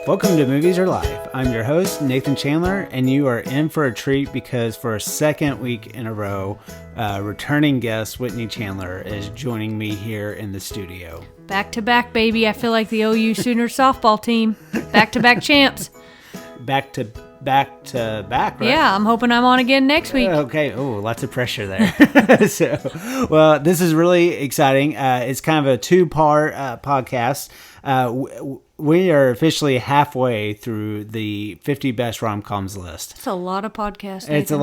Welcome to Movies Are Life. I'm your host, Nathan Chandler, and you are in for a treat because for a second week in a row, returning guest Whitney Chandler is joining me here in the studio. Back to back, baby. I feel like the OU Sooner softball team. Back to back champs. Back to back, right? Yeah, I'm hoping I'm on again next week. Okay. Oh, lots of pressure there. Well, this is really exciting. It's kind of a two-part podcast. We are officially halfway through the 50 best rom-coms list. It's a lot of podcasts. It is a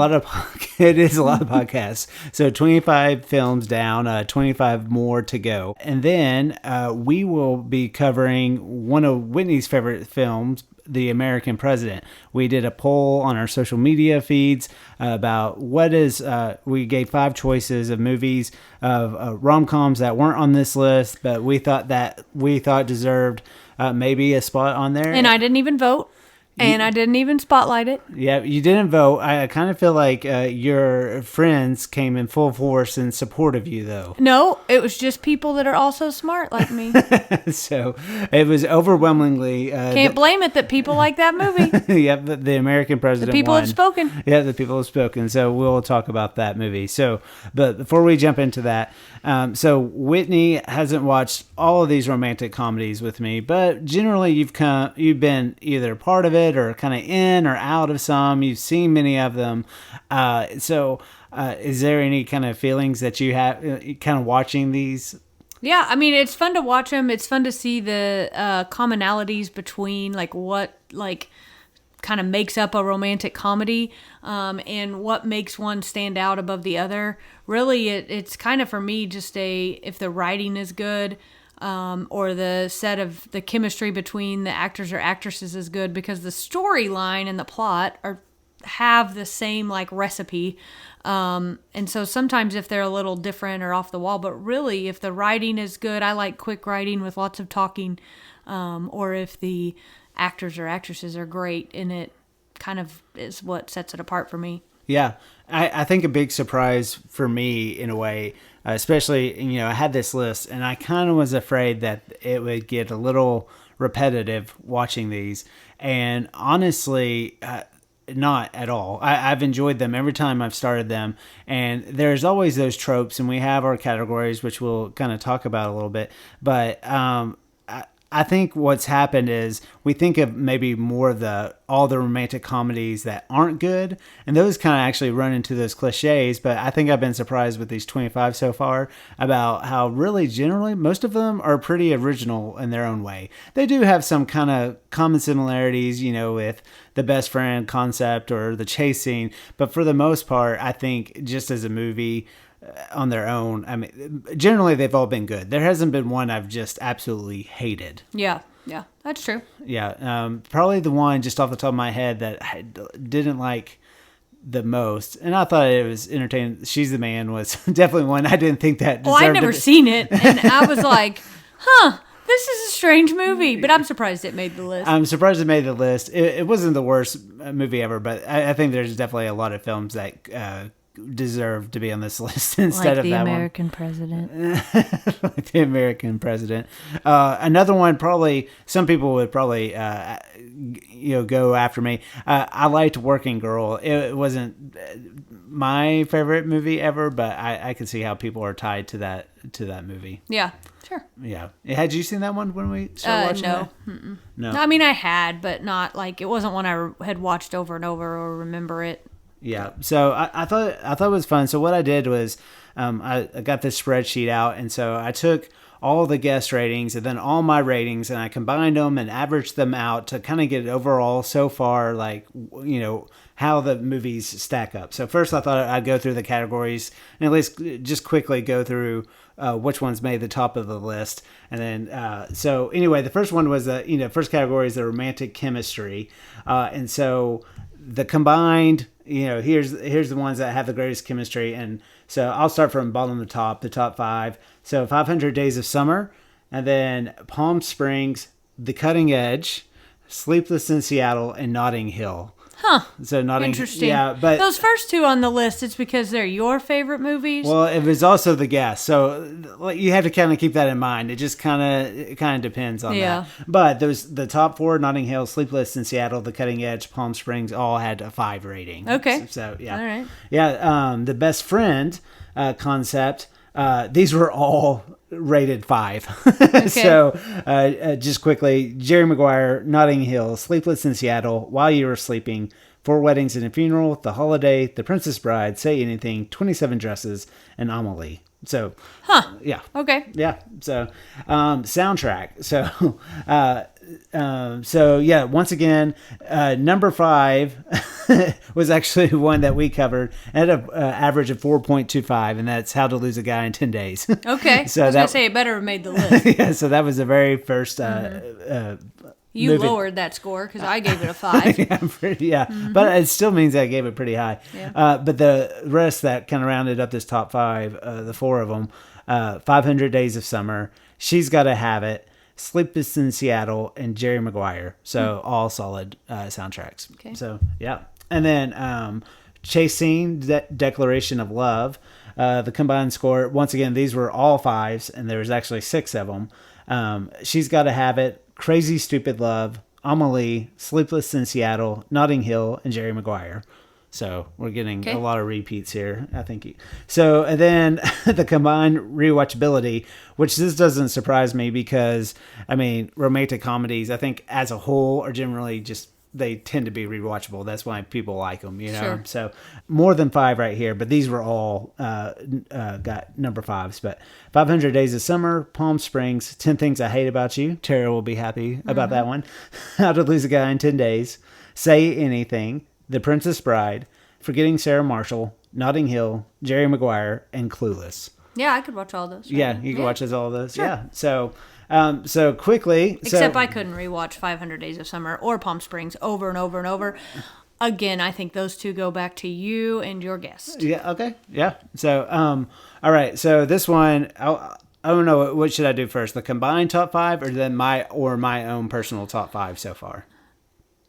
lot of podcasts. So 25 films down, 25 more to go. And then we will be covering one of Whitney's favorite films, The American President. We did a poll on our social media feeds about we gave 5 choices of movies of rom-coms that weren't on this list, but we thought deserved maybe a spot on there. And I didn't even vote. And I didn't even spotlight it. Yeah, you didn't vote. I kind of feel like your friends came in full force in support of you, though. No, it was just people that are also smart like me. So it was overwhelmingly... Can't blame it that people like that movie. Yeah, the American President The people won. have spoken. Yeah, the people have spoken. So we'll talk about that movie. But before we jump into that, so Whitney hasn't watched all of these romantic comedies with me, but generally you've been either part of it or kind of in or out of some. You've seen many of them. Is there any kind of feelings that you have kind of watching these? Yeah, I mean, it's fun to watch them. It's fun to see the commonalities between what kind of makes up a romantic comedy and what makes one stand out above the other. Really, it's kind of, for me, just if the writing is good, or the chemistry between the actors or actresses is good, because the storyline and the plot have the same recipe. And so sometimes if they're a little different or off the wall, but really if the writing is good, I like quick writing with lots of talking, or if the actors or actresses are great, and it kind of is what sets it apart for me. Yeah, I think a big surprise for me in a way, especially, I had this list and I kind of was afraid that it would get a little repetitive watching these. And honestly, not at all. I've enjoyed them every time I've started them. And there's always those tropes, and we have our categories, which we'll kind of talk about a little bit. But I think what's happened is we think of maybe more of all the romantic comedies that aren't good, and those kind of actually run into those cliches. But I think I've been surprised with these 25 so far about how really generally most of them are pretty original in their own way. They do have some kind of common similarities, with the best friend concept or the chase scene, but for the most part, I think just as a movie on their own, I mean, generally they've all been good. There hasn't been one I've just absolutely hated. Yeah, that's true. Yeah, probably the one just off the top of my head that I didn't like the most, and I thought it was entertaining, She's the Man, was definitely one I didn't think that deserved. Well, I'd never seen it, and I was like, this is a strange movie, but I'm surprised it made the list. I'm surprised it made the list. It wasn't the worst movie ever, but I think there's definitely a lot of films that deserve to be on this list instead of that one. Like the American President. Like the American President. Another one, probably some people would probably go after me. I liked Working Girl. It wasn't my favorite movie ever, but I can see how people are tied to that movie. Yeah, sure. Yeah. Had you seen that one when we started watching that? No. I mean, I had, but not it wasn't one I had watched over and over or remember it. Yeah, so I thought it was fun. So what I did was I got this spreadsheet out, and so I took all the guest ratings and then all my ratings, and I combined them and averaged them out to kind of get overall so far, how the movies stack up. So first I thought I'd go through the categories and at least just quickly go through which ones made the top of the list. And then, so anyway, the first one was, first category is the romantic chemistry. And so the combined, here's the ones that have the greatest chemistry. And so I'll start from bottom to top, the top 5. So 500 Days of Summer, and then Palm Springs, The Cutting Edge, Sleepless in Seattle, and Notting Hill. So Notting, Interesting. yeah, but those first two on the list, it's because they're your favorite movies. well, it was also the guest, so you have to kind of keep that in mind. It just kind of depends on that. But there's the top four: Notting Hill, Sleepless in Seattle, The Cutting Edge, Palm Springs, all had a 5 rating. Okay. So yeah, all right. Yeah. The best friend concept. These were all rated 5. Okay. So just quickly, Jerry Maguire, Notting Hill, Sleepless in Seattle, While You Were Sleeping, 4 Weddings and a Funeral, The Holiday, The Princess Bride, Say Anything, 27 Dresses, and Amelie. So, yeah. Okay. Yeah. So, soundtrack. So yeah, once again, number 5 was actually one that we covered at an average of 4.25, and that's How to Lose a Guy in 10 Days. Okay. So I was going to say it better have made the list. Yeah, so that was the very first You movie. lowered that score because I gave it a 5. But it still means I gave it pretty high. Yeah. But the rest that kind of rounded up this top 5, the 4 of them, 500 Days of Summer, She's Gotta Have It, Sleepless in Seattle, and Jerry Maguire. So all solid soundtracks. Okay. So yeah, and then Chasing Declaration of Love, the combined score. Once again, these were all 5s, and there was actually 6 of them. She's Gotta Have It, Crazy Stupid Love, Amelie, Sleepless in Seattle, Notting Hill, and Jerry Maguire. So we're getting a lot of repeats here, I think. So, and then the combined rewatchability, which this doesn't surprise me because, I mean, romantic comedies, I think as a whole are generally just, they tend to be rewatchable. That's why people like them, you know? Sure. So more than 5 right here, but these were all got number 5s. But 500 Days of Summer, Palm Springs, 10 Things I Hate About You. Tara will be happy about that one. How to Lose a Guy in 10 Days. Say Anything. The Princess Bride, Forgetting Sarah Marshall, Notting Hill, Jerry Maguire, and Clueless. Yeah, I could watch all those. Yeah, you can watch all those. Sure. Yeah. So quickly. Except I couldn't rewatch 500 Days of Summer or Palm Springs over and over and over. Again, I think those two go back to you and your guest. Yeah. Okay. Yeah. So, all right. So this one, I don't know. What should I do first? The combined top 5, or then my own personal top 5 so far?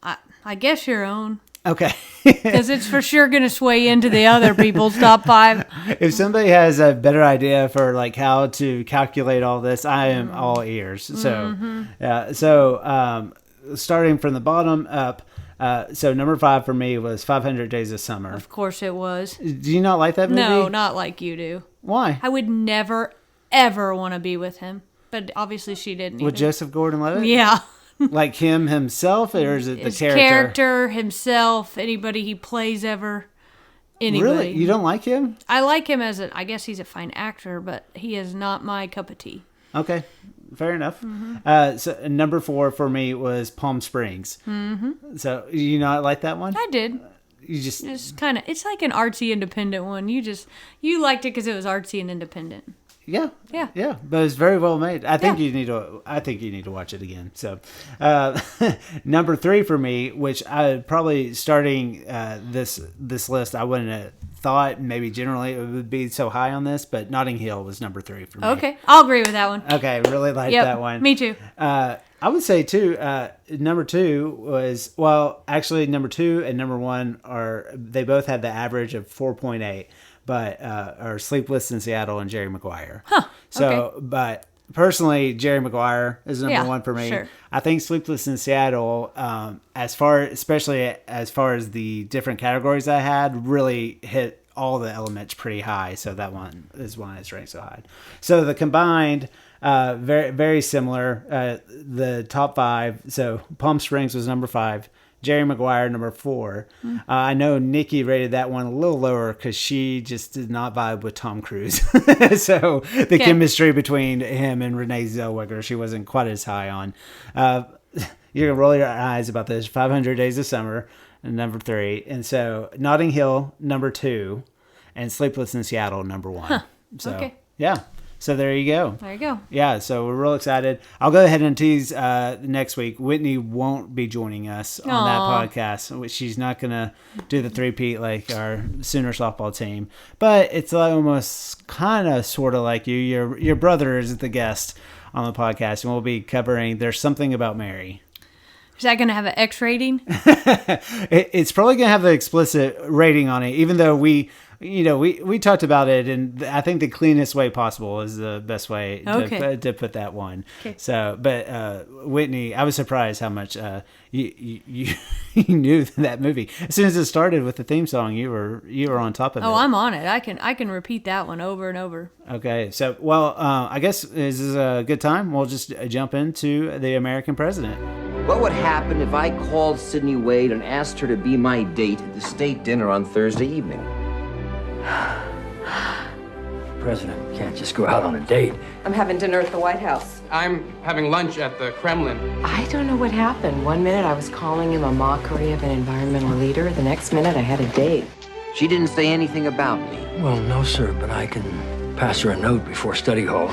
I guess your own. Okay. Because it's for sure going to sway into the other people's top 5. If somebody has a better idea for like how to calculate all this, I am all ears. So, yeah. So, starting from the bottom up, so number 5 for me was 500 Days of Summer. Of course it was. Do you not like that movie? No, not like you do. Why? I would never, ever want to be with him. But obviously she didn't With either. Joseph Gordon-Levitt? Yeah. Like him himself, or is it the His character? himself, anybody he plays ever. Anybody. Really? You don't like him? I like him I guess he's a fine actor, but he is not my cup of tea. Okay. Fair enough. So number 4 for me was Palm Springs. Mm-hmm. So you not like that one? I did. You just It's like an artsy independent one. You liked it because it was artsy and independent. Yeah. Yeah. But it's very well made. I think you need to watch it again. So, number 3 for me, which I probably starting this list, I wouldn't have thought maybe generally it would be so high on this, but Notting Hill was number 3 for me. Okay, I'll agree with that one. Okay, really like that one. Me too. I would say too. Number 2 was actually number 2 and number 1 they both had the average of 4.8. But are Sleepless in Seattle and Jerry Maguire. So, but personally, Jerry Maguire is number 1 for me. Sure. I think Sleepless in Seattle, especially as far as the different categories I had, really hit all the elements pretty high. So that one is why it's ranked so high. So the combined, very very similar. The top 5. So Palm Springs was number 5. Jerry Maguire, number 4. I know Nikki rated that one a little lower because she just did not vibe with Tom Cruise. So the chemistry between him and Renee Zellweger, she wasn't quite as high on. You're going to roll your eyes about this. 500 Days of Summer, number 3. And so Notting Hill, number 2. And Sleepless in Seattle, number 1. So, yeah. So there you go. There you go. Yeah, so we're real excited. I'll go ahead and tease next week. Whitney won't be joining us on that podcast. She's not going to do the three-peat like our Sooner softball team. But it's almost kind of sort of like you. Your brother is the guest on the podcast, and we'll be covering There's Something About Mary. Is that going to have an X rating? It's probably going to have an explicit rating on it, even though we talked about it, and I think the cleanest way possible is the best way to put that one. Okay. So, but Whitney, I was surprised how much you knew that movie. As soon as it started with the theme song, you were on top of it. Oh, I'm on it. I can repeat that one over and over. Okay, so I guess this is a good time. We'll just jump into The American President. What would happen if I called Sydney Wade and asked her to be my date at the state dinner on Thursday evening? President can't just go out on a date. I'm having dinner at the White House. I'm having lunch at the Kremlin. I don't know what happened. One minute I was calling him a mockery of an environmental leader. The next minute I had a date. She didn't say anything about me. Well, no, sir, but I can pass her a note before study hall.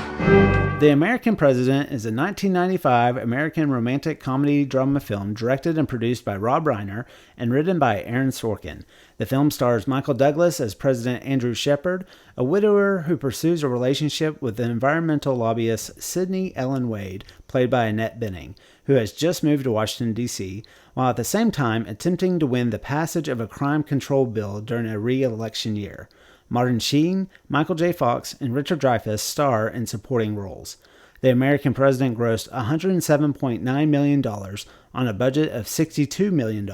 The American President is a 1995 American romantic comedy drama film directed and produced by Rob Reiner and written by Aaron Sorkin. The film stars Michael Douglas as President Andrew Shepard, a widower who pursues a relationship with the environmental lobbyist Sydney Ellen Wade, played by Annette Bening, who has just moved to Washington, D.C., while at the same time attempting to win the passage of a crime control bill during a re-election year. Martin Sheen, Michael J. Fox, and Richard Dreyfuss star in supporting roles. The American President grossed $107.9 million on a budget of $62 million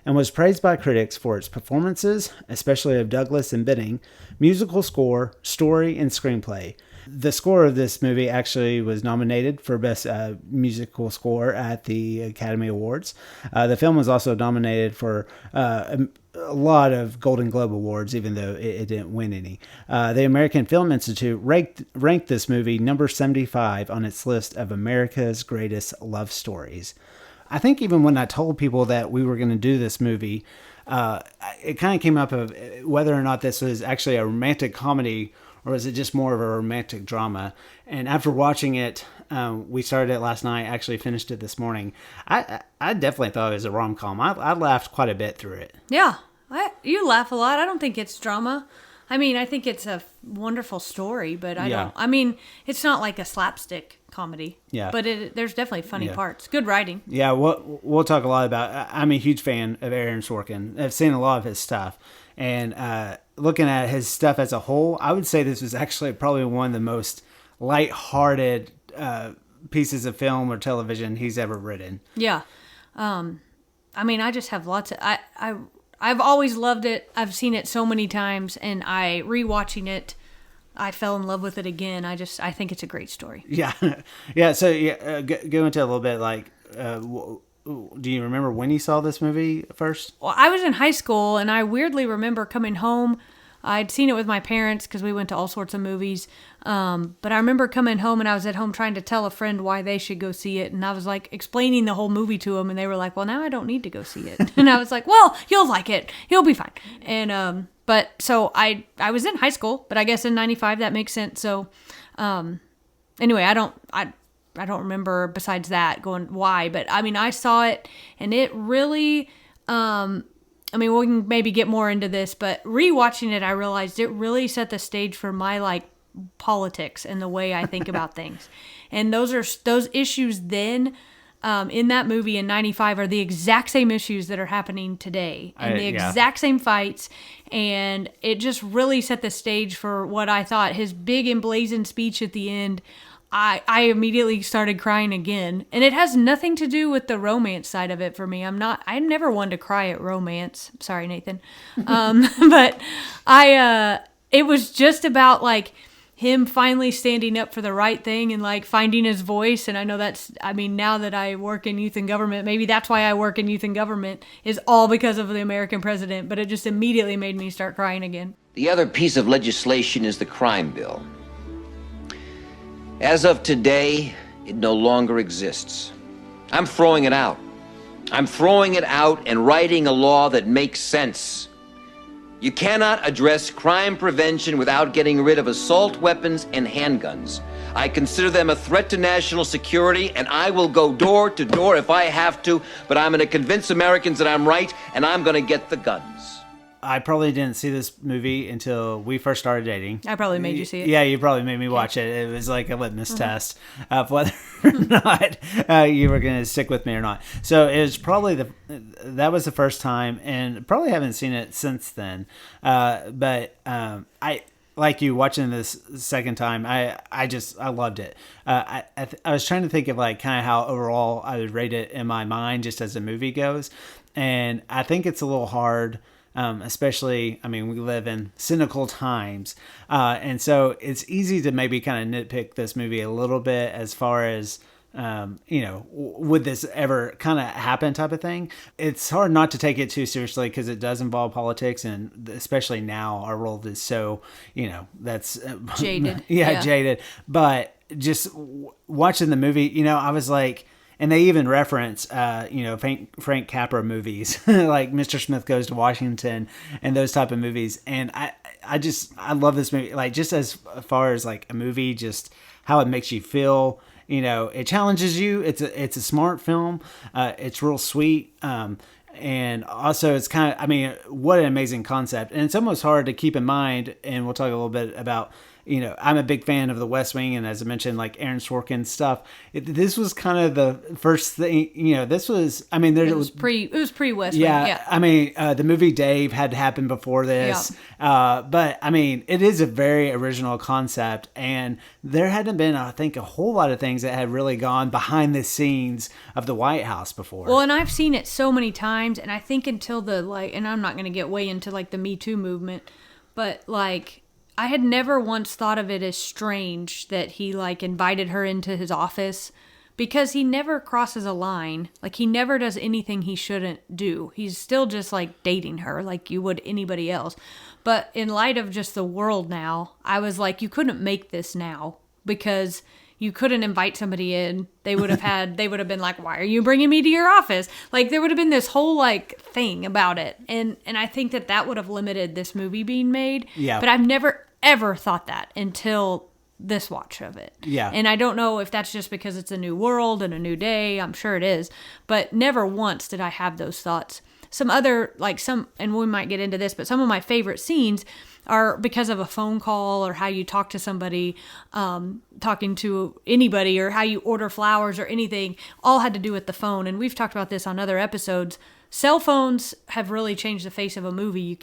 and was praised by critics for its performances, especially of Douglas and Bening, musical score, story, and screenplay. The score of this movie actually was nominated for Best Musical Score at the Academy Awards. The film was also nominated for a lot of Golden Globe Awards, even though it didn't win any. The American Film Institute ranked this movie number 75 on its list of America's greatest love stories. I think even when I told people that we were going to do this movie, it kind of came up of whether or not this was actually a romantic comedy or is it just more of a romantic drama. And after watching it, we started it last night, actually finished it this morning. I definitely thought it was a rom-com. I laughed quite a bit through it. Yeah, you laugh a lot. I don't think it's drama. I mean, I think it's a wonderful story, but I mean, it's not like a slapstick comedy. Yeah. But there's definitely funny parts. Good writing. Yeah, we'll talk a lot about. I'm a huge fan of Aaron Sorkin. I've seen a lot of his stuff, and looking at his stuff as a whole, I would say this was actually probably one of the most lighthearted pieces of film or television he's ever written. Yeah. I mean, I just have lots of. I've always loved it. I've seen it so many times, and rewatching it, I fell in love with it again. I think it's a great story. Yeah, yeah. So go into a little bit. Like, do you remember when you saw this movie first? Well, I was in high school, and I weirdly remember coming home. I'd seen it with my parents because we went to all sorts of movies. But I remember coming home, and I was at home trying to tell a friend why they should go see it. And I was like explaining the whole movie to them, and they were like, well, now I don't need to go see it. And I was like, well, you'll like it. You'll be fine. And, but so I was in high school, but I guess in 95 that makes sense. So, anyway, I don't remember besides that going why, but I mean, I saw it and it really, I mean, we can maybe get more into this, but rewatching it, I realized it really set the stage for my politics and the way I think about things. And those issues then in that movie in 95 are the exact same issues that are happening today and the exact same fights. And it just really set the stage for what I thought his big emblazoned speech at the end. I immediately started crying again, and it has nothing to do with the romance side of it for me. I'm never one to cry at romance. Sorry, Nathan. But it was just about him finally standing up for the right thing and finding his voice. And I know now that I work in youth and government, maybe that's why I work in youth and government is all because of the American president, but it just immediately made me start crying again. The other piece of legislation is the crime bill. As of today, it no longer exists. I'm throwing it out. I'm throwing it out and writing a law that makes sense. You cannot address crime prevention without getting rid of assault weapons and handguns. I consider them a threat to national security, and I will go door to door if I have to, but I'm going to convince Americans that I'm right, and I'm going to get the guns. I probably didn't see this movie until we first started dating. I probably made you see it. Yeah, you probably made me watch it. It was like a litmus test of whether or not you were going to stick with me or not. So it was probably that was the first time, and probably haven't seen it since then. But I like you watching this second time. I loved it. I was trying to think of like kind of how overall I would rate it in my mind just as a movie goes, and I think it's a little hard. Especially, I mean, we live in cynical times. And so it's easy to maybe kind of nitpick this movie a little bit as far as, would this ever kind of happen type of thing? It's hard not to take it too seriously because it does involve politics. And especially now our world is so, that's jaded. Jaded. But just watching the movie, I was like, and they even reference, Frank Capra movies like Mr. Smith Goes to Washington and those type of movies. And I love this movie, like just as far as like a movie, just how it makes you feel. It challenges you. It's a smart film. It's real sweet. And also it's kind of, I mean, what an amazing concept. And it's almost hard to keep in mind. And we'll talk a little bit about, I'm a big fan of The West Wing, and as I mentioned, like Aaron Sorkin stuff. This was kind of the first thing. This was. I mean, it was pre West Wing. Yeah. I mean, the movie Dave had to happen before this. Yeah. But I mean, it is a very original concept, and there hadn't been, I think, a whole lot of things that had really gone behind the scenes of the White House before. Well, and I've seen it so many times, and I think until and I'm not going to get way into like the Me Too movement, but like. I had never once thought of it as strange that he like invited her into his office, because he never crosses a line. Like he never does anything he shouldn't do. He's still just like dating her like you would anybody else. But in light of just the world now, I was like, you couldn't make this now, because you couldn't invite somebody in. They would have been like, why are you bringing me to your office? Like there would have been this whole like thing about it. And I think that would have limited this movie being made. Yeah. But I've never ever thought that until this watch of it. Yeah. And I don't know if that's just because it's a new world and a new day. I'm sure it is. But never once did I have those thoughts. Some other, and we might get into this, but some of my favorite scenes are because of a phone call or how you talk to somebody, talking to anybody, or how you order flowers or anything, all had to do with the phone. And we've talked about this on other episodes. Cell phones have really changed the face of a movie. You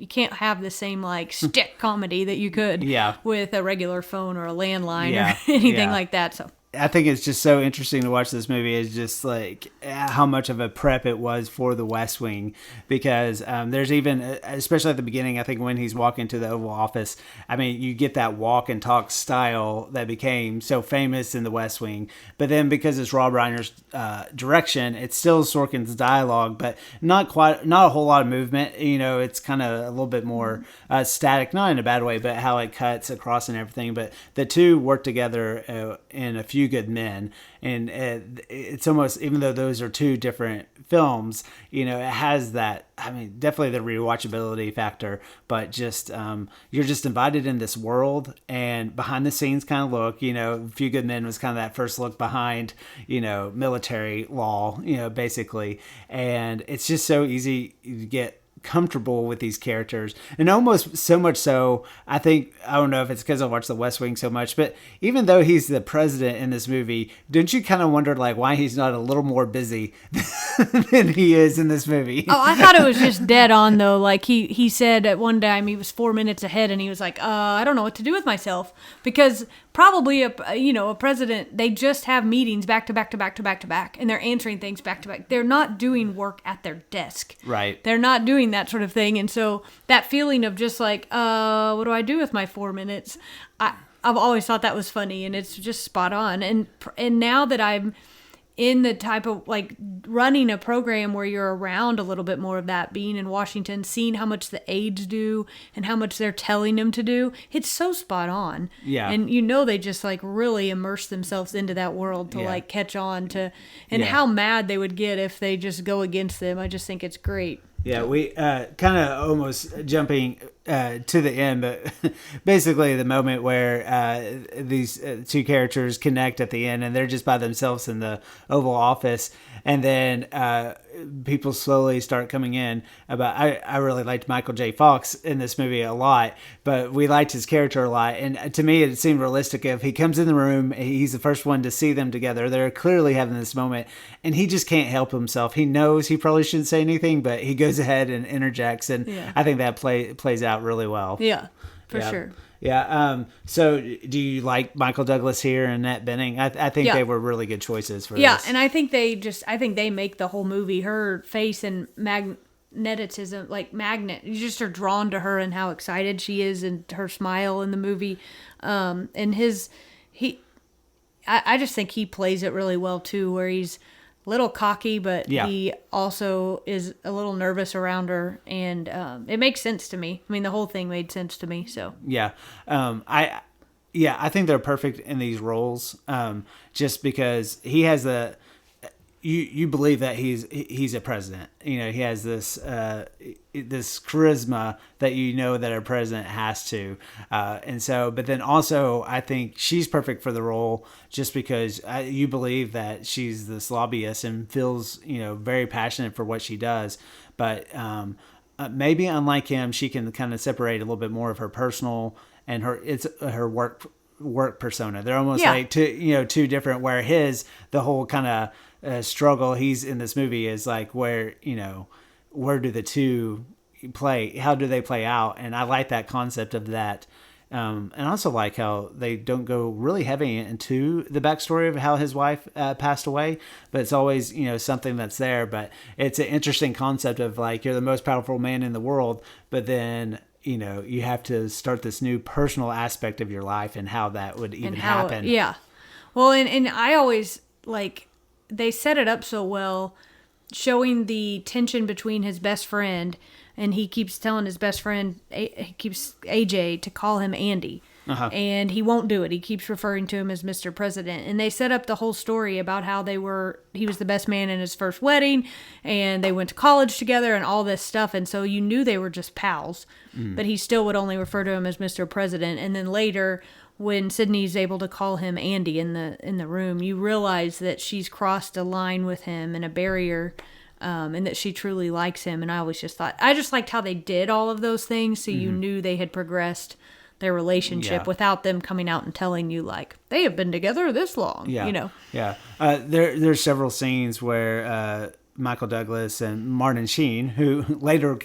can't have the same like stick comedy that you could with a regular phone or a landline or anything like that. So I think it's just so interesting to watch this movie is just like how much of a prep it was for The West Wing, because there's even, especially at the beginning, I think when he's walking to the Oval Office, I mean, you get that walk and talk style that became so famous in The West Wing. But then because it's Rob Reiner's direction, it's still Sorkin's dialogue, but not a whole lot of movement. It's kind of a little bit more static, not in a bad way, but how it cuts across and everything. But the two work together in A Few Good Men, and it's almost, even though those are two different films, it has that, I mean, definitely the rewatchability factor, but just you're just invited in this world and behind the scenes kind of look. A Few Good Men was kind of that first look behind military law, basically, and it's just so easy to get comfortable with these characters, and almost so much so, I don't know if it's because I watched The West Wing so much, but even though he's the president in this movie, don't you kind of wonder like why he's not a little more busy than he is in this movie? Oh, I thought it was just dead on though. Like he said at one time he was 4 minutes ahead, and he was like, I don't know what to do with myself, because probably a president, they just have meetings back to back to back to back to back, and they're answering things back to back. They're not doing work at their desk. Right. They're not doing that sort of thing. And so that feeling of just like, what do I do with my 4 minutes? I've always thought that was funny, and it's just spot on. And now that I'm in the type of like running a program where you're around a little bit more of that, being in Washington, seeing how much the aides do and how much they're telling them to do, it's so spot on. Yeah. And they just like really immerse themselves into that world to like catch on to, and how mad they would get if they just go against them. I just think it's great. Yeah, we kind of almost jumping to the end, but basically the moment where these two characters connect at the end, and they're just by themselves in the Oval Office, and then people slowly start coming in about. I really liked Michael J. Fox in this movie a lot, but we liked his character a lot. And to me, it seemed realistic. If he comes in the room, he's the first one to see them together. They're clearly having this moment, and he just can't help himself. He knows he probably shouldn't say anything, but he goes ahead and interjects, and I think that plays out really well. Yeah, for sure. Yeah. So, do you like Michael Douglas here and Annette Bening? I think they were really good choices for this. Yeah, and I think they make the whole movie, her face and magnetism, like magnet. You just are drawn to her and how excited she is, and her smile in the movie. And I just think he plays it really well too, where he's a little cocky, but he also is a little nervous around her, and it makes sense to me. I mean, the whole thing made sense to me. So I think they're perfect in these roles, just because he has the. You believe that he's a president. You know, he has this this charisma that that a president has to, and so. But then also, I think she's perfect for the role, just because you believe that she's this lobbyist and feels very passionate for what she does. But maybe unlike him, she can kind of separate a little bit more of her personal and her work persona. They're almost like two different. Where the whole kind of struggle he's in this movie is like where do the two play, how do they play out, and I like that concept of that, and I also like how they don't go really heavy into the backstory of how his wife passed away, but it's always something that's there. But it's an interesting concept of like, you're the most powerful man in the world, but then you have to start this new personal aspect of your life and how that would even happen. Yeah, well, and I always like. They set it up so well, showing the tension between his best friend, and he keeps telling his best friend, he keeps AJ to call him Andy, and he won't do it. He keeps referring to him as Mr. President, and they set up the whole story about how he was the best man in his first wedding, and they went to college together and all this stuff, and so you knew they were just pals, but he still would only refer to him as Mr. President, and then later, when Sydney's able to call him Andy in the room, you realize that she's crossed a line with him and a barrier, and that she truly likes him. And I just liked how they did all of those things, so you knew they had progressed their relationship without them coming out and telling you like they have been together this long. There's several scenes where Michael Douglas and Martin Sheen, who later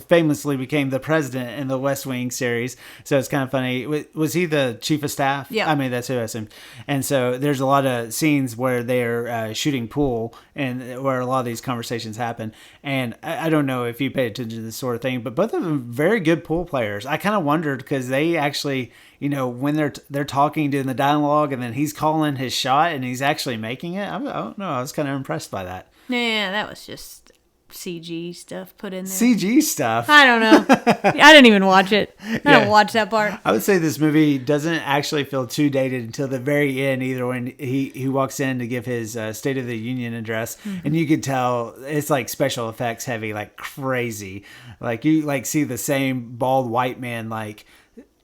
famously became the president in the West Wing series. So it's kind of funny. Was he the chief of staff? Yeah. I mean, that's who I assumed. And so there's a lot of scenes where they're shooting pool and where a lot of these conversations happen. And I don't know if you pay attention to this sort of thing, but both of them very good pool players. I kind of wondered because they actually, when they're talking, doing the dialogue, and then he's calling his shot and he's actually making it. I don't know. I was kind of impressed by that. Yeah, that was just CG stuff put in there. CG stuff? I don't know. I didn't even watch it. I don't watch that part. I would say this movie doesn't actually feel too dated until the very end, either when he walks in to give his State of the Union address, and you could tell it's like special effects heavy, like crazy. Like you see the same bald white man like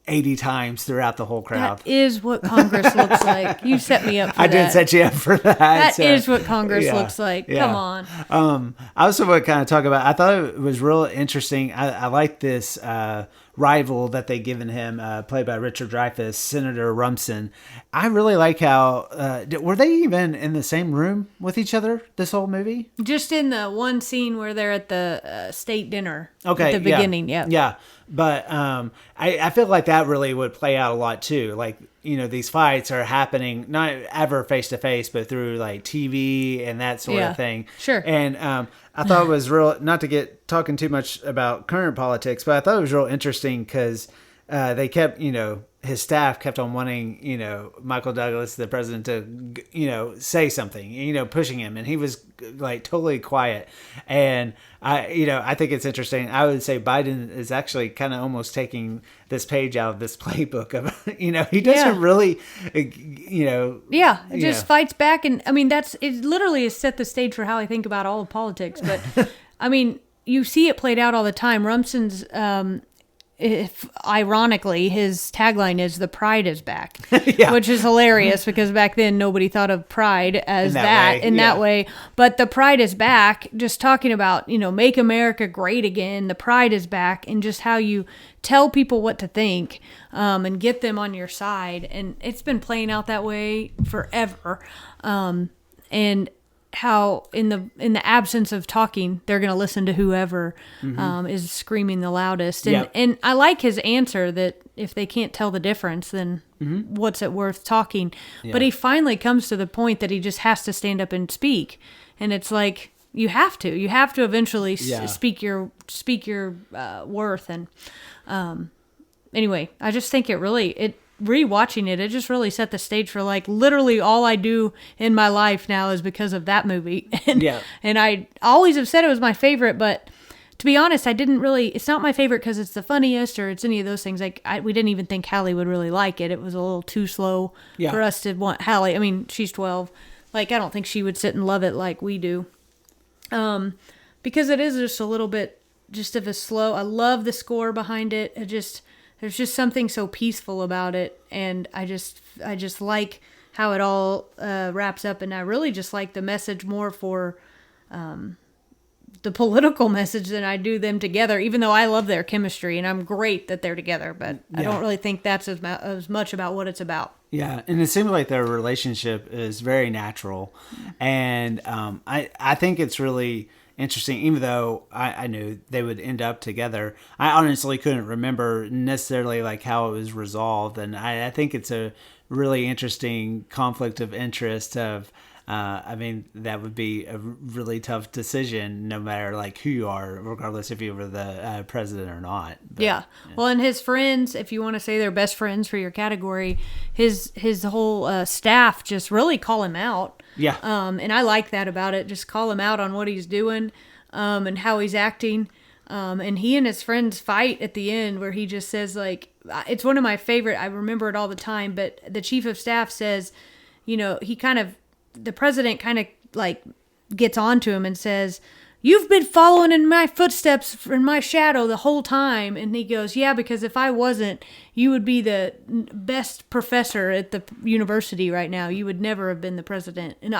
80 times throughout the whole crowd. That is what Congress looks like. You set me up for that. I did set you up for that. That is what Congress looks like. Yeah. Come on. I also want to kind of talk about, I thought it was real interesting. I like this rival that they given him, played by Richard Dreyfuss, Senator Rumson. I really like how, were they even in the same room with each other this whole movie? Just in the one scene where they're at the state dinner at the yeah. beginning. Yeah. But I feel like that really would play out a lot too. Like, these fights are happening not ever face to face, but through like TV and that sort of thing. Sure. And I thought it was real, not to get talking too much about current politics, but I thought it was real interesting because they kept, his staff kept on wanting, Michael Douglas, the president, to, say something, pushing him. And he was like totally quiet. And I think it's interesting. I would say Biden is actually kind of almost taking this page out of this playbook of, he doesn't really, just fights back. And I mean, it literally has set the stage for how I think about all of politics. But I mean, you see it played out all the time. Rumson's, if ironically his tagline is "The Pride is back," Yeah. which is hilarious because back then nobody thought of pride as In that way. But the pride is back, just talking about, make America great again. The pride is back, and just how you tell people what to think, and get them on your side. And it's been playing out that way forever. And how in the absence of talking, they're going to listen to whoever is screaming the loudest. And, and I like his answer that if they can't tell the difference, then what's it worth talking? Yeah. But he finally comes to the point that he just has to stand up and speak. And it's like, you have to eventually speak your worth. And anyway, I just think rewatching it just really set the stage for like literally all I do in my life now is because of that movie. And I always have said it was my favorite, but to be honest, it's not my favorite because it's the funniest or it's any of those things. Like we didn't even think Hallie would really like it. It was a little too slow for us to want Hallie. I mean, she's 12. Like, I don't think she would sit and love it like we do. Because it is just a little bit just of a slow, I love the score behind it. There's just something so peaceful about it, and I just like how it all wraps up, and I really just like the message more for the political message than I do them together, even though I love their chemistry, and I'm great that they're together, but I don't really think that's as much about what it's about. Yeah, and it seems like their relationship is very natural, and I think it's really interesting, even though I knew they would end up together. I honestly couldn't remember necessarily like how it was resolved, and I think it's a really interesting conflict of interest of that would be a really tough decision no matter like who you are, regardless if you were the president or not. But, well, and his friends, if you want to say they're best friends for your category, his whole staff just really call him out. And I like that about it. Just call him out on what he's doing, and how he's acting. And he and his friends fight at the end where he just says, like, it's one of my favorite, I remember it all the time, but the chief of staff says, the president kind of like gets onto him and says, "You've been following in my footsteps, in my shadow the whole time." And he goes, "Yeah, because if I wasn't, you would be the best professor at the university right now. You would never have been the president." And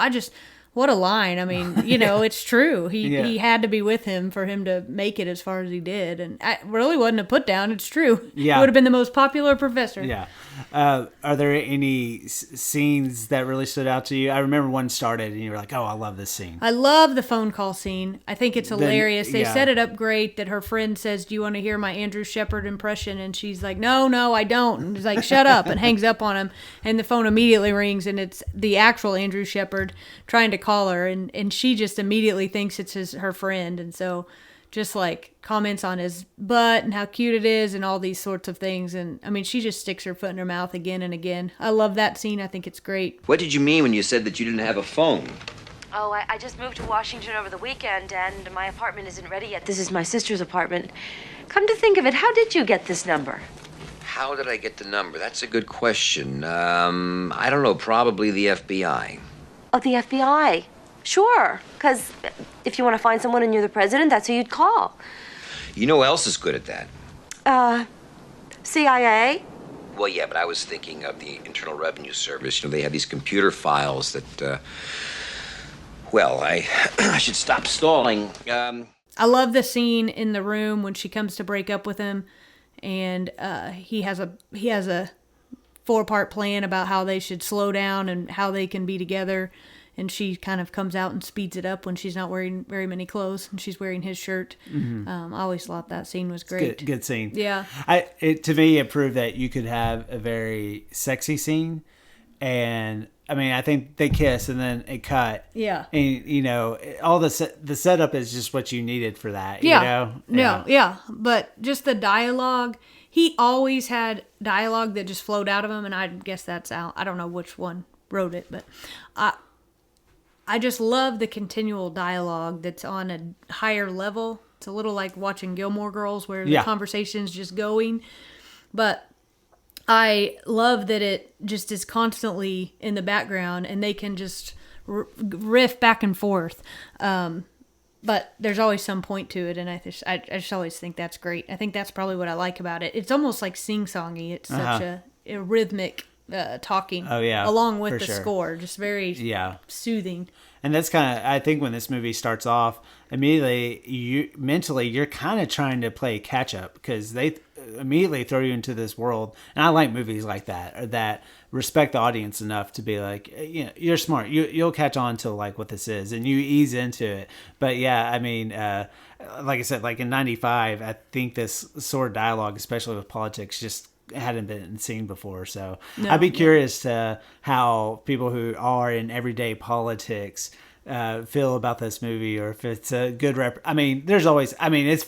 what a line. I mean, it's true. He had to be with him for him to make it as far as he did. And it really wasn't a put down. It's true. Yeah. He would have been the most popular professor. Yeah. Are there any scenes that really stood out to you? I remember one started and you were like, "Oh, I love this scene." I love the phone call scene. I think it's hilarious. They set it up great that her friend says, "Do you want to hear my Andrew Shepard impression?" And she's like, No, I don't. And he's like, "Shut up," and hangs up on him. And the phone immediately rings and it's the actual Andrew Shepard trying to call her. And she just immediately thinks it's her friend. And so just like comments on his butt and how cute it is and all these sorts of things. And I mean, she just sticks her foot in her mouth again and again. I love that scene. I think it's great. What did you mean when you said that you didn't have a phone? Oh, I just moved to Washington over the weekend, and my apartment isn't ready yet. This is my sister's apartment. Come to think of it, how did you get this number? How did I get the number? That's a good question. I don't know, probably the FBI. Oh, the FBI? Sure, because if you want to find someone and you're the president, that's who you'd call. You know who else is good at that? CIA? Well, yeah, but I was thinking of the Internal Revenue Service. They have these computer files that, I should stop stalling. I love the scene in the room when she comes to break up with him, and he has a 4-part plan about how they should slow down and how they can be together. And she kind of comes out and speeds it up when she's not wearing very many clothes and she's wearing his shirt. Mm-hmm. I always thought that scene was great. Good scene. Yeah. To me, it proved that you could have a very sexy scene. And I mean, I think they kiss and then it cut. Yeah. And, all the setup is just what you needed for that. Yeah. Yeah. But just the dialogue, he always had dialogue that just flowed out of him. And I guess that's out. I don't know which one wrote it, but I just love the continual dialogue that's on a higher level. It's a little like watching Gilmore Girls where the conversation's just going. But I love that it just is constantly in the background and they can just riff back and forth. but there's always some point to it, and I just always think that's great. I think that's probably what I like about it. It's almost like sing-songy. It's such a rhythmic talking. Oh yeah, along with the sure. score, just very soothing. And that's kind of, I think when this movie starts off, immediately you're kind of trying to play catch up because they immediately throw you into this world. And I like movies like that, or that respect the audience enough to be like, you're smart. You'll catch on to like what this is, and you ease into it. But yeah, I mean, like I said, like in '95, I think this sort of dialogue, especially with politics, just hadn't been seen before. So I'd be curious to how people who are in everyday politics feel about this movie, or if it's a good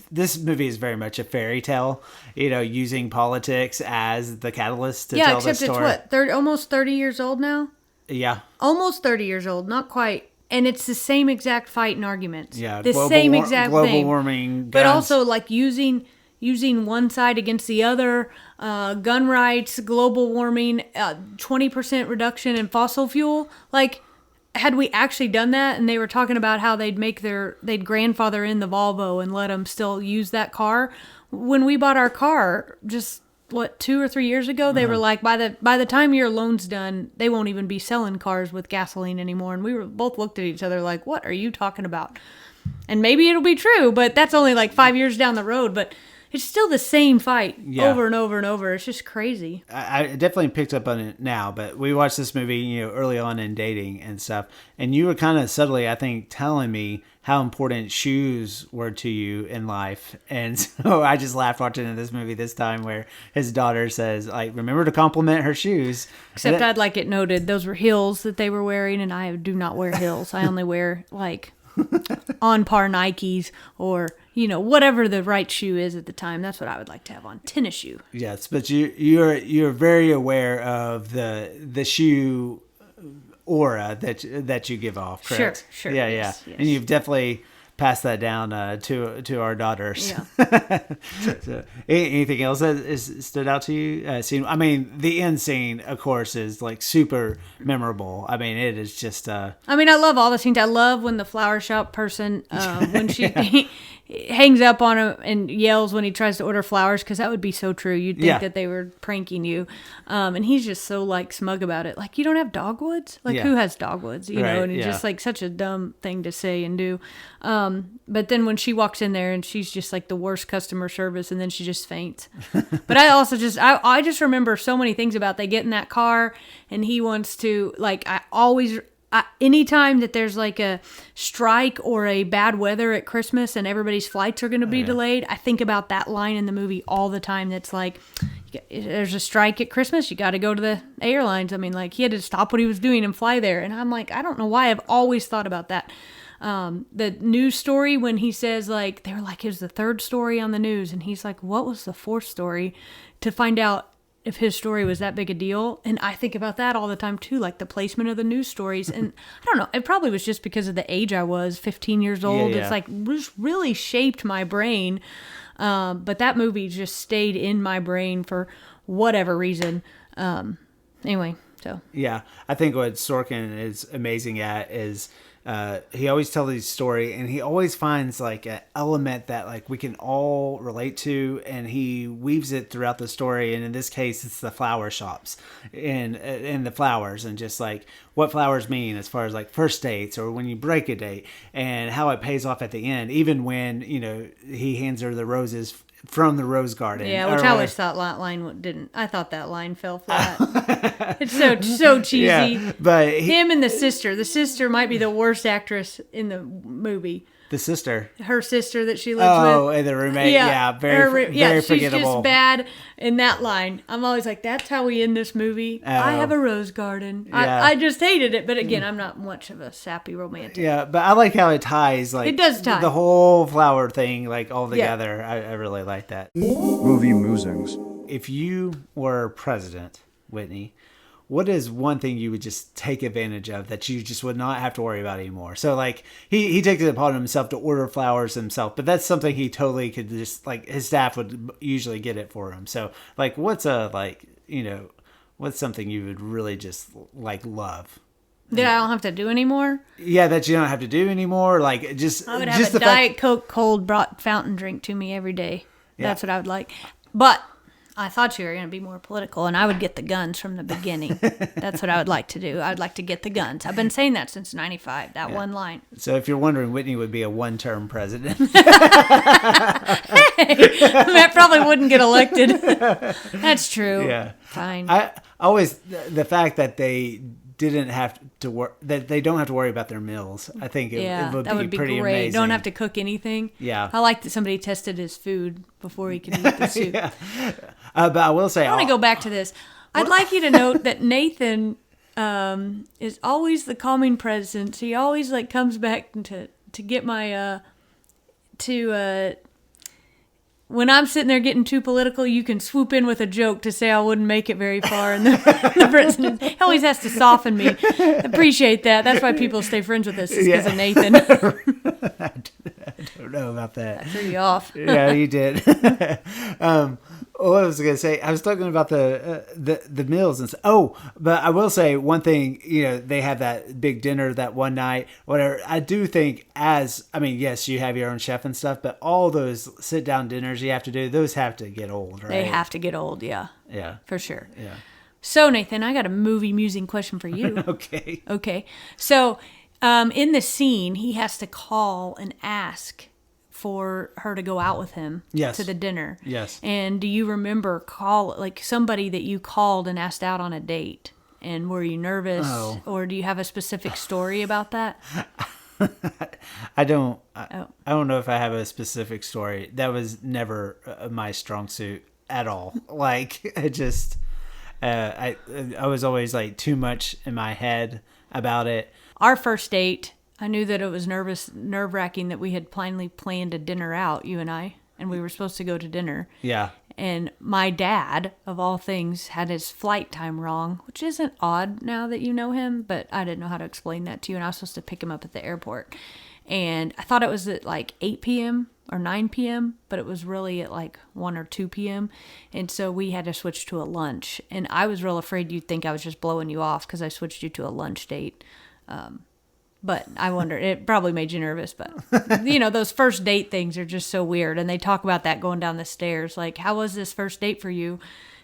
this movie is very much a fairy tale, using politics as the catalyst to tell the story. Except it's what, almost 30 years old now? Yeah. Almost 30 years old, not quite. And it's the same exact fight and arguments. Yeah. The same exact global thing. Warming, guns. But also like using one side against the other, gun rights, global warming, 20% reduction in fossil fuel. Like, had we actually done that, and they were talking about how they'd grandfather in the Volvo and let them still use that car. When we bought our car, just 2 or 3 years ago, they were like, by the time your loan's done, they won't even be selling cars with gasoline anymore. And we both looked at each other like, what are you talking about? And maybe it'll be true, but that's only like 5 years down the road. But it's still the same fight over and over and over. It's just crazy. I definitely picked up on it now, but we watched this movie, early on in dating and stuff. And you were kind of subtly, I think, telling me how important shoes were to you in life. And so I just laughed watching this movie this time where his daughter says, like, remember to compliment her shoes. Except I'd like it noted, those were heels that they were wearing, and I do not wear heels. I only wear, like, on par Nikes or whatever the right shoe is at the time. That's what I would like to have on. Tennis shoe. Yes, but you're very aware of the shoe aura that you give off, correct? Sure. Yeah. Yes. And you've definitely passed that down to our daughters. Yeah. So, anything else that stood out to you? The end scene, of course, is like super memorable. I mean, it is just. I love all the scenes. I love when the flower shop person, when she hangs up on him and yells when he tries to order flowers, because that would be so true. You'd think that they were pranking you, and he's just so like smug about it. Like, you don't have dogwoods? Like, who has dogwoods? You know, and it's just like such a dumb thing to say and do. But then when she walks in there and she's just like the worst customer service, and then she just faints. But I also I just remember so many things about they get in that car and he wants to, like, anytime that there's like a strike or a bad weather at Christmas and everybody's flights are going to be delayed, I think about that line in the movie all the time. That's like, there's a strike at Christmas, you got to go to the airlines. I mean, like, he had to stop what he was doing and fly there. And I'm like, I don't know why I've always thought about that. The news story, when he says, like, they were like, it was the third story on the news, and he's like, what was the fourth story, to find out if his story was that big a deal. And I think about that all the time too, like the placement of the news stories. And I don't know, it probably was just because of the age I was, 15 years old. It's like really shaped my brain. But that movie just stayed in my brain for whatever reason. Anyway, so. Yeah, I think what Sorkin is amazing at is he always tells his story, and he always finds like an element that like we can all relate to, and he weaves it throughout the story. And in this case, it's the flower shops and the flowers, and just like what flowers mean as far as like first dates or when you break a date, and how it pays off at the end, even when he hands her the roses from the rose garden. Yeah, which I always thought that line didn't. I thought that line fell flat. It's so cheesy. Yeah, but him and the sister might be the worst actress in the movie. The sister, her sister that she lives with. Oh, and the roommate. Yeah, very she's forgettable. Just bad in that line. I'm always like, that's how we end this movie. Oh. I have a rose garden. Yeah. I just hated it, but again, I'm not much of a sappy romantic. Yeah, but I like how it ties. Like, it does tie the whole flower thing, like all together. Yeah. I really like that. Movie musings. If you were president, Whitney, what is one thing you would just take advantage of that you just would not have to worry about anymore? So like he takes it upon himself to order flowers himself, but that's something he totally could just, like, his staff would usually get it for him. So like what's something you would really just like love? That I don't have to do anymore? Yeah, that you don't have to do anymore. Like, just I would just have a the Diet Coke cold brought fountain drink to me every day. Yeah. That's what I would like. But I thought you were going to be more political, and I would get the guns from the beginning. That's what I would like to do. I'd like to get the guns. I've been saying that since 95, that one line. So if you're wondering, Whitney would be a one-term president. That probably wouldn't get elected. That's true. Yeah. Fine. I always, the fact that they didn't have to work, that they don't have to worry about their meals. I think it would that be would be pretty great. amazing. Don't have to cook anything. Yeah. I like that somebody tested his food before he could eat the soup. Yeah. But I will say, I want to go back to this. I'd like you to note that Nathan is always the calming presence. He always like comes back to get my when I'm sitting there getting too political, you can swoop in with a joke to say I wouldn't make it very far. And the president always has to soften me. Appreciate that. That's why people stay friends with us, is because of Nathan. I don't know about that. I threw you off. Yeah, you did. What was I going to say? I was talking about the meals and stuff. Oh, but I will say one thing, they have that big dinner that one night, whatever. I do think yes, you have your own chef and stuff, but all those sit down dinners you have to do, those have to get old, right? They have to get old, yeah. Yeah. For sure. Yeah. So, Nathan, I got a movie musing question for you. Okay. So, in the scene, he has to call and ask for her to go out with him to the dinner. Yes. And do you remember somebody that you called and asked out on a date? And were you nervous? Oh. Or do you have a specific story about that? I don't know if I have a specific story. That was never my strong suit at all. Like, I just I was always like too much in my head about it. Our first date, I knew that it was nerve-wracking that we had finally planned a dinner out, you and I, and we were supposed to go to dinner. Yeah. And my dad, of all things, had his flight time wrong, which isn't odd now that you know him, but I didn't know how to explain that to you, and I was supposed to pick him up at the airport. And I thought it was at like 8 p.m. or 9 p.m., but it was really at like 1 or 2 p.m. And so we had to switch to a lunch. And I was real afraid you'd think I was just blowing you off because I switched you to a lunch date. But I wonder, it probably made you nervous, but those first date things are just so weird. And they talk about that going down the stairs. Like, how was this first date for you?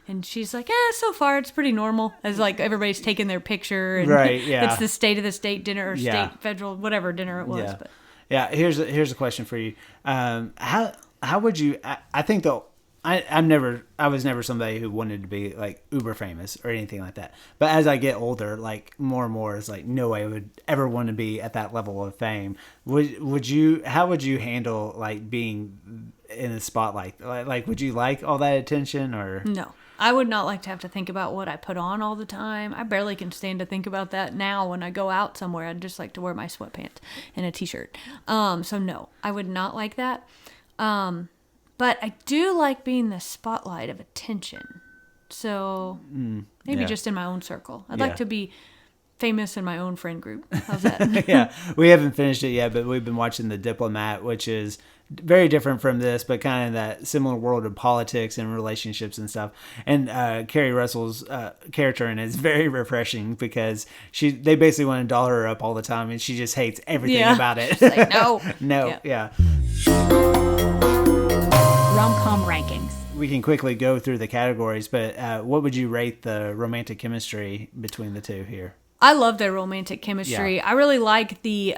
And she's like, so far it's pretty normal. As like everybody's taking their picture. And right, yeah. It's the state of the state dinner or state, federal, whatever dinner it was. Yeah. But. Yeah, here's a question for you. How would you, I think though, I was never somebody who wanted to be like uber famous or anything like that. But as I get older, like more and more, it's like no way I would ever want to be at that level of fame. How would you handle like being in the spotlight? Like would you like all that attention or? No, I would not like to have to think about what I put on all the time. I barely can stand to think about that now when I go out somewhere. I'd just like to wear my sweatpants and a t-shirt. So no, I would not like that. But I do like being the spotlight of attention. So maybe just in my own circle. I'd like to be famous in my own friend group. How's that? Yeah, we haven't finished it yet, but we've been watching The Diplomat, which is very different from this, but kind of that similar world of politics and relationships and stuff. And Kerry Russell's character in it is very refreshing because they basically want to doll her up all the time, and she just hates everything about it. She's like, no. No, yeah. Rom-com rankings. We can quickly go through the categories, but what would you rate the romantic chemistry between the two here? I love their romantic chemistry. Yeah. I really like the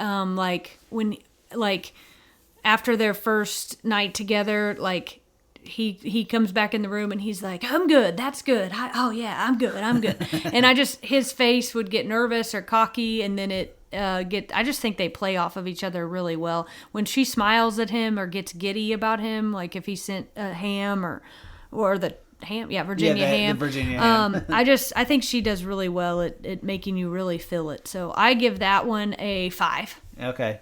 after their first night together, like he comes back in the room and he's like, I'm good, that's good. I'm good. And his face would get nervous or cocky, and then I just think they play off of each other really well. When she smiles at him or gets giddy about him, like if he sent a ham or the ham, Virginia ham. The Virginia ham. I think she does really well at making you really feel it. So I give that one a 5. Okay.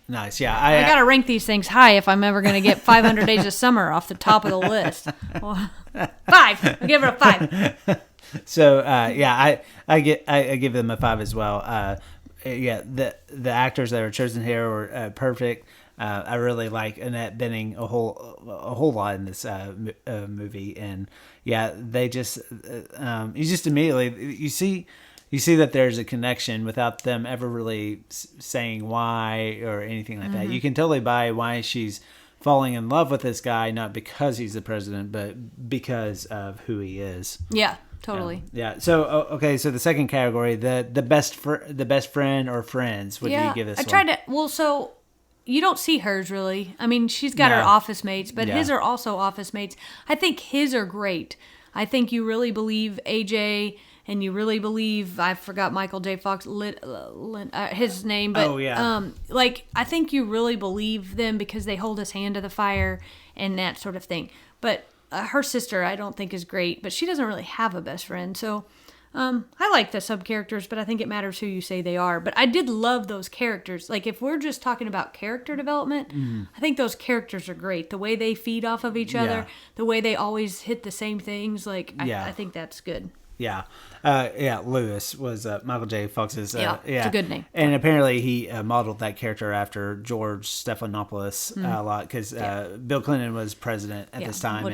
Nice. Yeah. I got to rank these things high if I'm ever going to get 500 Days of Summer off the top of the list. Well, 5. I give it a 5. So, I give them a 5 as well. The actors that are chosen here were perfect. I really like Annette Bening a whole lot in this movie, and they just you just immediately you see you see that there's a connection without them ever really saying why or anything like that. You can totally buy why she's falling in love with this guy, not because he's the president, but because of who he is. Yeah, totally. Yeah. So okay. So the second category, the best friend or friends. What do you give this? So you don't see hers really. I mean, she's got her office mates, but his are also office mates. I think his are great. I think you really believe AJ. And you really believe, I forgot Michael J. Fox, his name, but I think you really believe them because they hold his hand to the fire and that sort of thing. But her sister, I don't think is great, but she doesn't really have a best friend. So I like the sub-characters, but I think it matters who you say they are. But I did love those characters. Like, if we're just talking about character development, I think those characters are great. The way they feed off of each other, the way they always hit the same things, I think that's good. Yeah. Lewis was Michael J. Fox's. It's a good name. And apparently he modeled that character after George Stephanopoulos a lot because Bill Clinton was president at this time.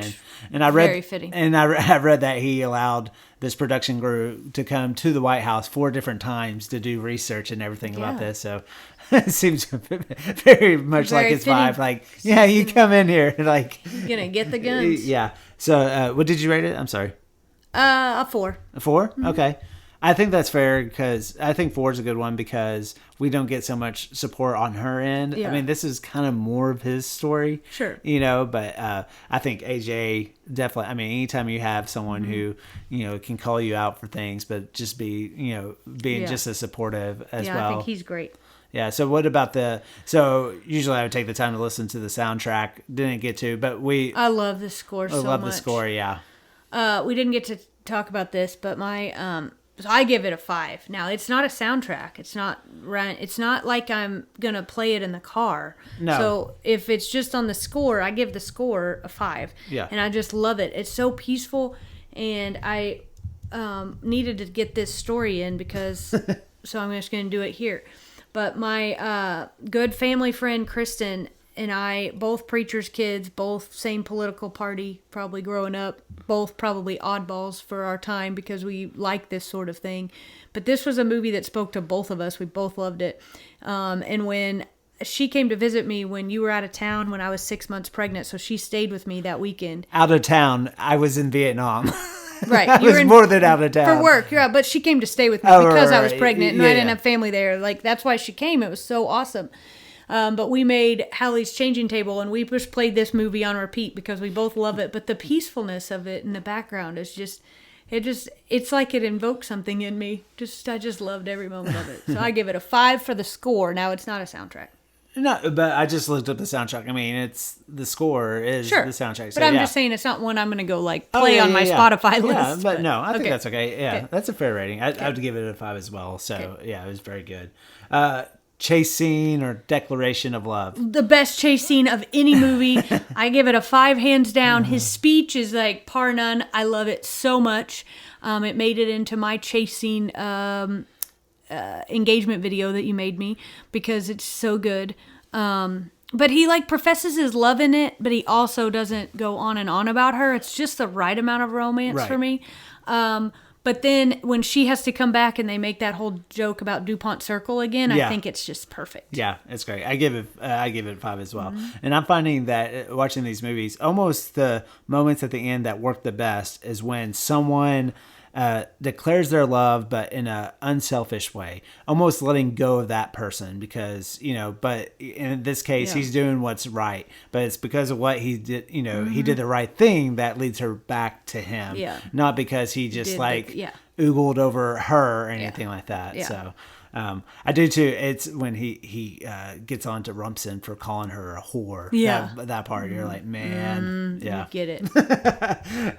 And I read, very fitting. And I read that he allowed this production crew to come to the White House 4 different times to do research and everything about this. So it seems very much like his vibe. Like, you come in here. Like, you're going to get the guns. Yeah. So what did you rate it? I'm sorry. A 4. A 4? Mm-hmm. Okay. I think that's fair because I think 4 is a good one because we don't get so much support on her end. Yeah. I mean, this is kind of more of his story. Sure. But I think AJ definitely, I mean, anytime you have someone who, can call you out for things, but just be, being just as supportive as well. Yeah, I think he's great. Yeah. So what about so usually I would take the time to listen to the soundtrack. Didn't get to, but I love the score so much. I love the score. Yeah. We didn't get to talk about this, but my so I give it a 5. Now, it's not a soundtrack. It's not like I'm gonna play it in the car. No. So if it's just on the score, I give the score a 5. Yeah. And I just love it. It's so peaceful, and I needed to get this story in because so I'm just gonna do it here. But my good family friend Kristen and I, both preachers' kids, both same political party, probably growing up, both probably oddballs for our time because we like this sort of thing. But this was a movie that spoke to both of us. We both loved it. And when she came to visit me when you were out of town when I was 6 months pregnant, so she stayed with me that weekend. Out of town, I was in Vietnam. Right. I was more than out of town. For work, yeah. But she came to stay with me because I was pregnant and I didn't have family there. Like, that's why she came. It was so awesome. But we made Hallie's Changing Table, and we just played this movie on repeat because we both love it. But the peacefulness of it in the background is it's like it invoked something in me. I just loved every moment of it. So I give it a 5 for the score. Now, it's not a soundtrack. No, but I just looked up the soundtrack. I mean, the score is the soundtrack. So, but I'm just saying it's not one I'm going to go play on my Spotify list. Yeah, but no, I think that's okay. Yeah, that's a fair rating. I would give it a 5 as well. So it was very good. Chase scene or declaration of love. The best chase scene of any movie. I give it a 5 hands down. His speech is like par none. I love it so much. It made it into my chase scene engagement video that you made me because it's so good. But he professes his love in it, but he also doesn't go on and on about her. It's just the right amount of romance for me. But then when she has to come back and they make that whole joke about DuPont Circle again, I think it's just perfect. Yeah, it's great. I give it 5 as well. Mm-hmm. And I'm finding that watching these movies, almost the moments at the end that work the best is when someone declares their love, but in an unselfish way, almost letting go of that person because, but in this case, he's doing what's right, but it's because of what he did, he did the right thing that leads her back to him, not because he just oogled over her or anything like that. Yeah. So, I do too. It's when he gets on to Rumson for calling her a whore. Yeah. That part, you're like, man, you get it.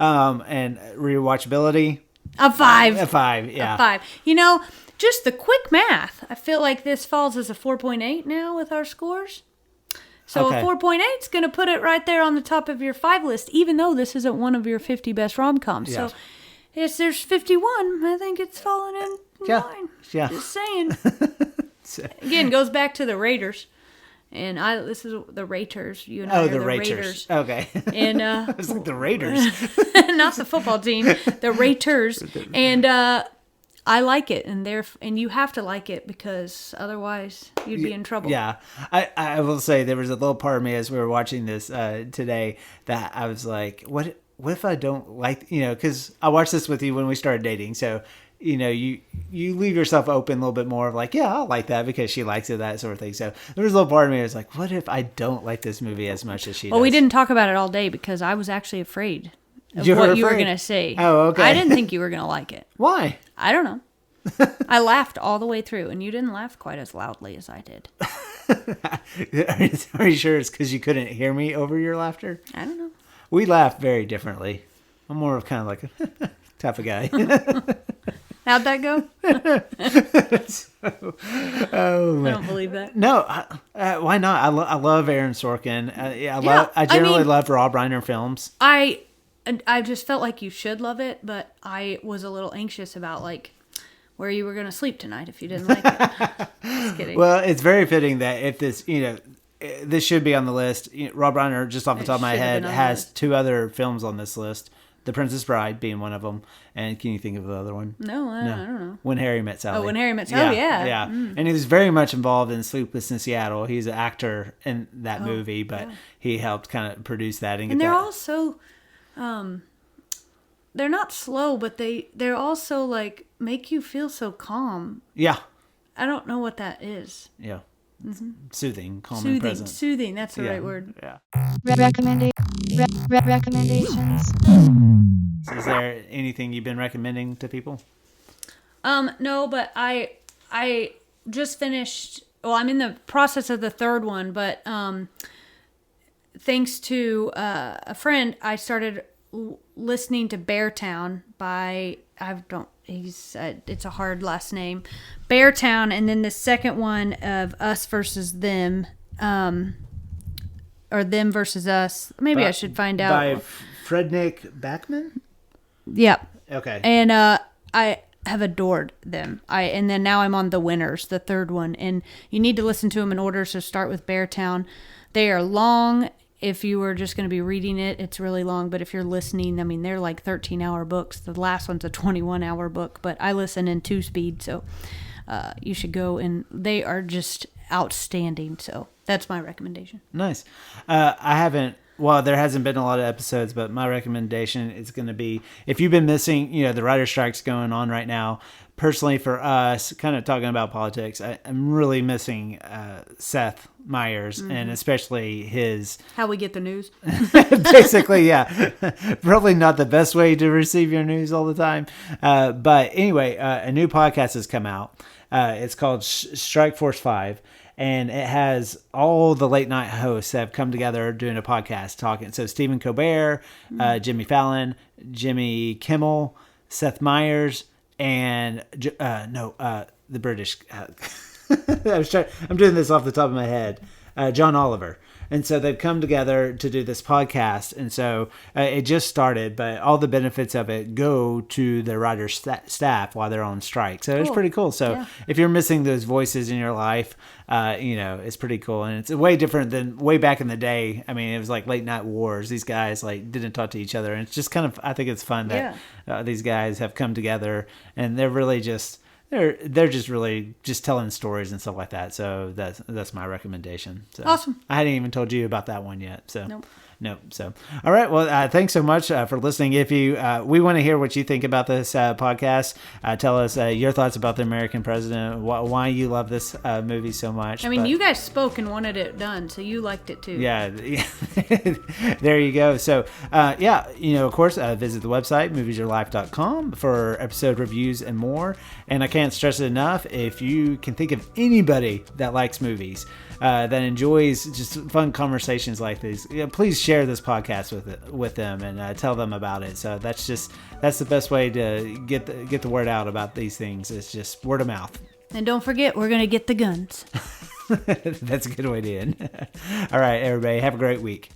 And rewatchability. A 5. A 5, yeah. A 5. Just the quick math. I feel like this falls as a 4.8 now with our scores. So a 4.8 is going to put it right there on the top of your 5 list, even though this isn't one of your 50 best rom-coms. Yeah. So if there's 51, I think it's falling in line. Yeah. Just saying. Again, goes back to the Raiders. And this is the Raters. You and I are the Raiders. Okay. And I was like, the Raiders. Not the football team. The Raters. And I like it, and you have to like it because otherwise you'd be in trouble. Yeah, I will say there was a little part of me as we were watching this today that I was like, what if I don't like, because I watched this with you when we started dating, so you leave yourself open a little bit more of like, yeah, I'll like that because she likes it, that sort of thing. So there was a little part of me that was like, what if I don't like this movie as much as she does? Well, we didn't talk about it all day because I was actually afraid of you what were you were afraid? going to say. Oh, okay. I didn't think you were going to like it. Why? I don't know. I laughed all the way through, and you didn't laugh quite as loudly as I did. Are you sure it's because you couldn't hear me over your laughter? I don't know. We laugh very differently. I'm more of kind of like a type of guy. How'd that go? Oh, man. I don't believe that. No, why not? I love Aaron Sorkin. I generally love Rob Reiner films. I just felt like you should love it, but I was a little anxious about like where you were going to sleep tonight if you didn't like it. Just kidding. Well, it's very fitting that if this, this should be on the list. Rob Reiner, just off the top of my head, has two other films on this list. The Princess Bride being one of them. And can you think of the other one? No, I don't know. When Harry Met Sally. Oh, When Harry Met Sally. Yeah. And he was very much involved in Sleepless in Seattle. He's an actor in that movie, but he helped kind of produce that. And they're also, they're not slow, but they're also like make you feel so calm. Yeah. I don't know what that is. Yeah. Mm-hmm. Soothing, calm and present. Soothing, that's the right word. Yeah. Recommendations. So is there anything you've been recommending to people? No, but I just finished. Well, I'm in the process of the third one, but thanks to a friend, I started listening to Beartown by it's a hard last name, Beartown, and then the second one of Us versus Them, or Them versus Us. Maybe I should find out. By Frednick Backman? Yep. Okay. And I have adored them. And then now I'm on The Winners, the third one, and you need to listen to them in order. So start with Beartown. They are long. If you were just going to be reading it, it's really long. But if you're listening, I mean, they're like 13-hour books. The last one's a 21-hour book. But I listen in 2-speed, so you should go. And they are just outstanding. So that's my recommendation. Nice. I haven't. Well, there hasn't been a lot of episodes, but my recommendation is going to be, if you've been missing, the writer strike's going on right now. Personally, for us, kind of talking about politics, I'm really missing Seth Meyers, and especially his... How we get the news. Basically, yeah. Probably not the best way to receive your news all the time. But anyway, a new podcast has come out. It's called Strike Force 5. And it has all the late night hosts that have come together doing a podcast talking. So Stephen Colbert, Jimmy Fallon, Jimmy Kimmel, Seth Meyers, and the British. I'm doing this off the top of my head. John Oliver. And so they've come together to do this podcast. And so it just started, but all the benefits of it go to the writer's staff while they're on strike. So it's pretty cool. So if you're missing those voices in your life, it's pretty cool. And it's way different than way back in the day. I mean, it was like late night wars. These guys didn't talk to each other. And it's just kind of, I think it's fun that these guys have come together and they're really just... They're just really just telling stories and stuff like that. So that's my recommendation. So awesome. I hadn't even told you about that one yet. So nope. So all right. Well, thanks so much for listening. If you we want to hear what you think about this podcast. Tell us your thoughts about the American president. Why you love this movie so much. I mean, you guys spoke and wanted it done, so you liked it too. Yeah. There you go. So of course, visit the website moviesyourlife.com for episode reviews and more. And I can't stress it enough, if you can think of anybody that likes movies, that enjoys just fun conversations like these, please share this podcast with them and tell them about it. So that's the best way to get the word out about these things. It's just word of mouth. And don't forget, we're going to get the guns. That's a good way to end. All right, everybody, have a great week.